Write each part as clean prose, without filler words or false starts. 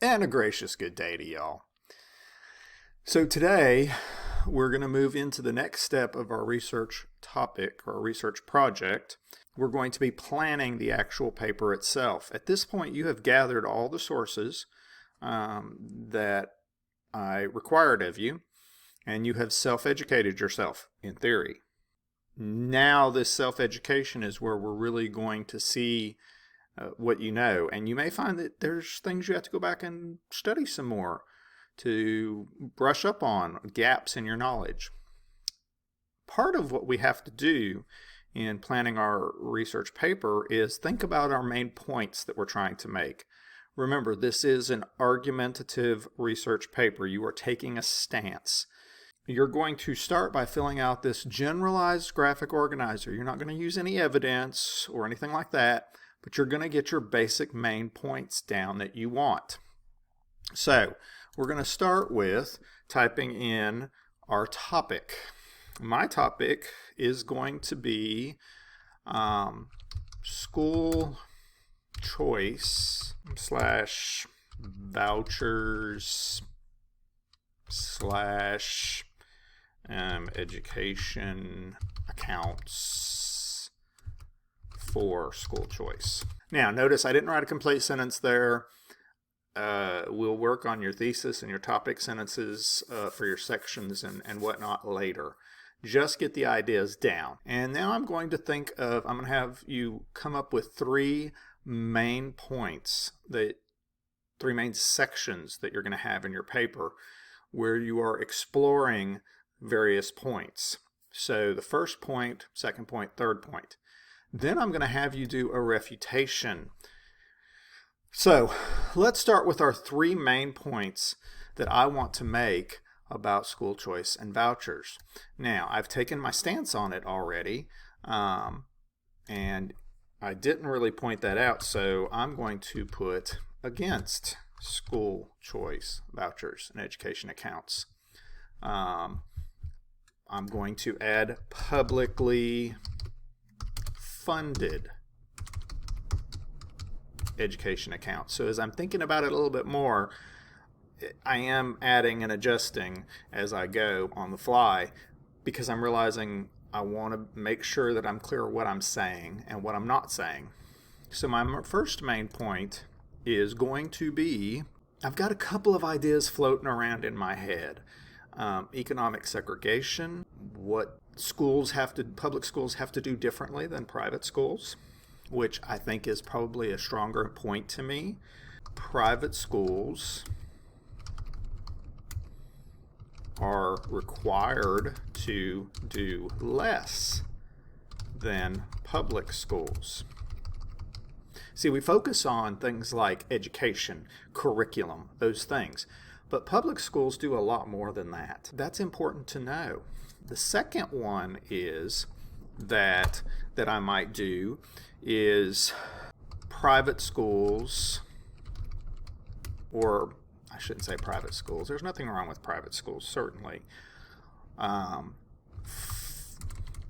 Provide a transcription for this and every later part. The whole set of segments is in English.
And a gracious good day to y'all. So today we're going to move into the next step of our research topic or research project. We're going to be planning the actual paper itself. At this point, you have gathered all the sources that I required of you, and you have self-educated yourself in theory. Now this self-education is where we're really going to see what you know, and you may find that there's things you have to go back and study some more to brush up on gaps in your knowledge. Part of what we have to do in planning our research paper is think about our main points that we're trying to make. Remember, this is an argumentative research paper. You are taking a stance. You're going to start by filling out this generalized graphic organizer. You're not going to use any evidence or anything like that, but you're going to get your basic main points down that you want. So we're going to start with typing in our topic. My topic is going to be school choice / vouchers / education accounts for school choice. Now notice I didn't write a complete sentence there. We'll work on your thesis and your topic sentences for your sections and whatnot later. Just get the ideas down. And now I'm going to have you come up with three main points, three main sections that you're going to have in your paper where you are exploring various points. So the first point, second point, third point. Then I'm going to have you do a refutation. So let's start with our three main points that I want to make about school choice and vouchers. Now, I've taken my stance on it already, and I didn't really point that out, so I'm going to put against school choice, vouchers, and education accounts. I'm going to add publicly funded education accounts. So as I'm thinking about it a little bit more, I am adding and adjusting as I go on the fly because I'm realizing I want to make sure that I'm clear what I'm saying and what I'm not saying. So my first main point is going to be, I've got a couple of ideas floating around in my head. Economic segregation, what public schools have to do differently than private schools, which I think is probably a stronger point to me. Private schools are required to do less than public schools. See, we focus on things like education, curriculum, those things, but public schools do a lot more than that. That's important to know. The second one is that I might do is private schools, or I shouldn't say private schools. There's nothing wrong with private schools, certainly.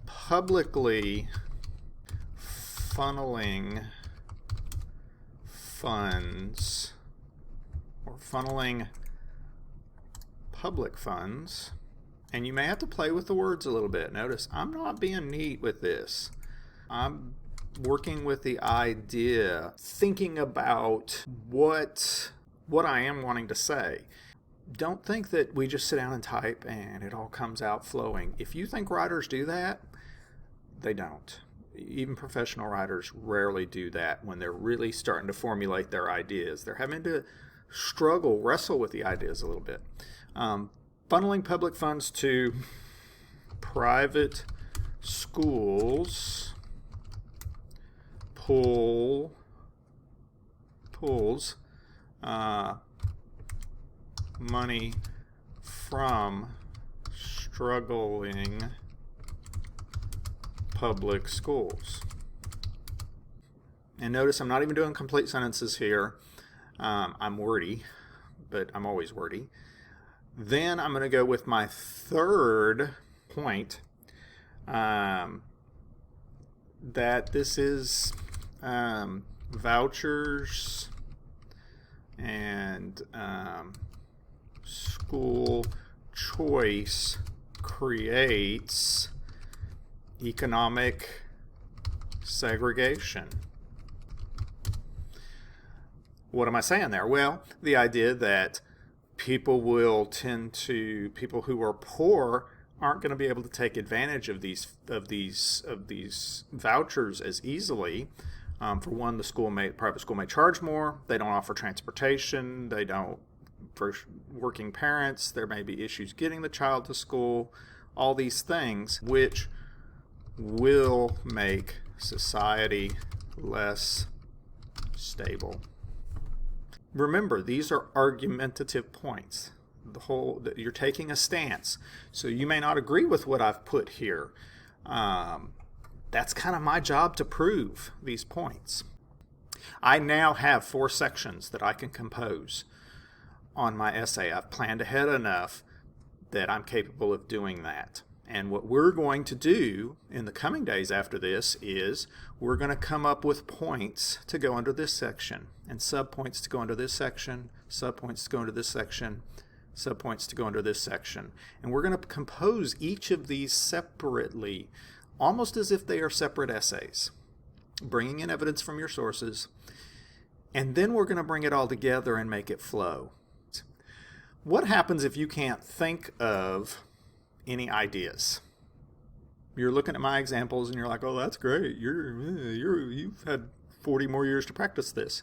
Publicly funneling funds or funneling public funds, and you may have to play with the words a little bit. Notice I'm not being neat with this. I'm working with the idea, thinking about what I am wanting to say. Don't think that we just sit down and type and it all comes out flowing. If you think writers do that, they don't. Even professional writers rarely do that when they're really starting to formulate their ideas. They're having to wrestle with the ideas a little bit. Funneling public funds to private schools pulls money from struggling public schools. And notice I'm not even doing complete sentences here. I'm wordy, but I'm always wordy. Then I'm going to go with my third point, that this is vouchers and and school choice creates economic segregation. What am I saying there? Well, the idea that people who are poor aren't going to be able to take advantage of these vouchers as easily. For one, private school may charge more. They don't offer transportation. They don't. For working parents, there may be issues getting the child to school. All these things which will make society less stable. Remember, these are argumentative points. You're taking a stance, so you may not agree with what I've put here. That's kind of my job to prove these points. I now have 4 sections that I can compose on my essay. I've planned ahead enough that I'm capable of doing that. And what we're going to do in the coming days after this is we're going to come up with points to go under this section, and subpoints to go under this section, subpoints to go under this section, subpoints to go under this section. And we're going to compose each of these separately, almost as if they are separate essays, bringing in evidence from your sources, and then we're going to bring it all together and make it flow. What happens if you can't think of any ideas? You're looking at my examples and you're like, oh, that's great. You've had 40 more years to practice this.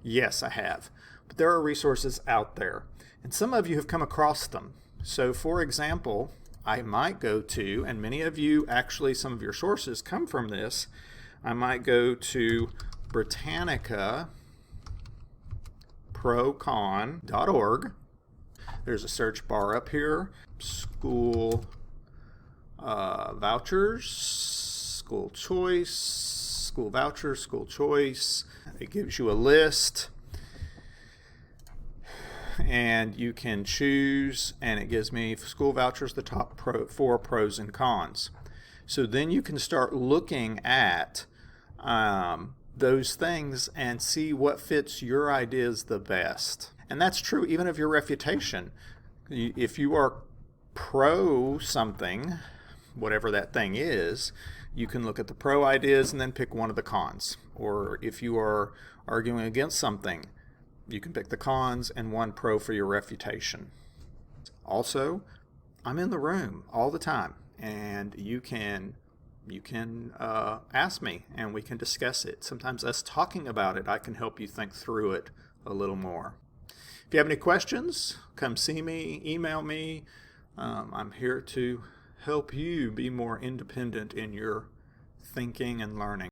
Yes, I have. But there are resources out there, and some of you have come across them. So, for example, I might go to, and many of you, actually some of your sources come from this, I might go to BritannicaProCon.org. There's a search bar up here. School vouchers, school choice, school vouchers, school choice. It gives you a list, and you can choose, and it gives me school vouchers, the top 4 pros and cons. So then you can start looking at those things and see what fits your ideas the best. And that's true even of your refutation. If you are pro something, whatever that thing is, you can look at the pro ideas and then pick one of the cons. Or if you are arguing against something, you can pick the cons and one pro for your refutation. Also, I'm in the room all the time, and you can ask me and we can discuss it. Sometimes us talking about it, I can help you think through it a little more. If you have any questions, come see me, email me. I'm here to help you be more independent in your thinking and learning.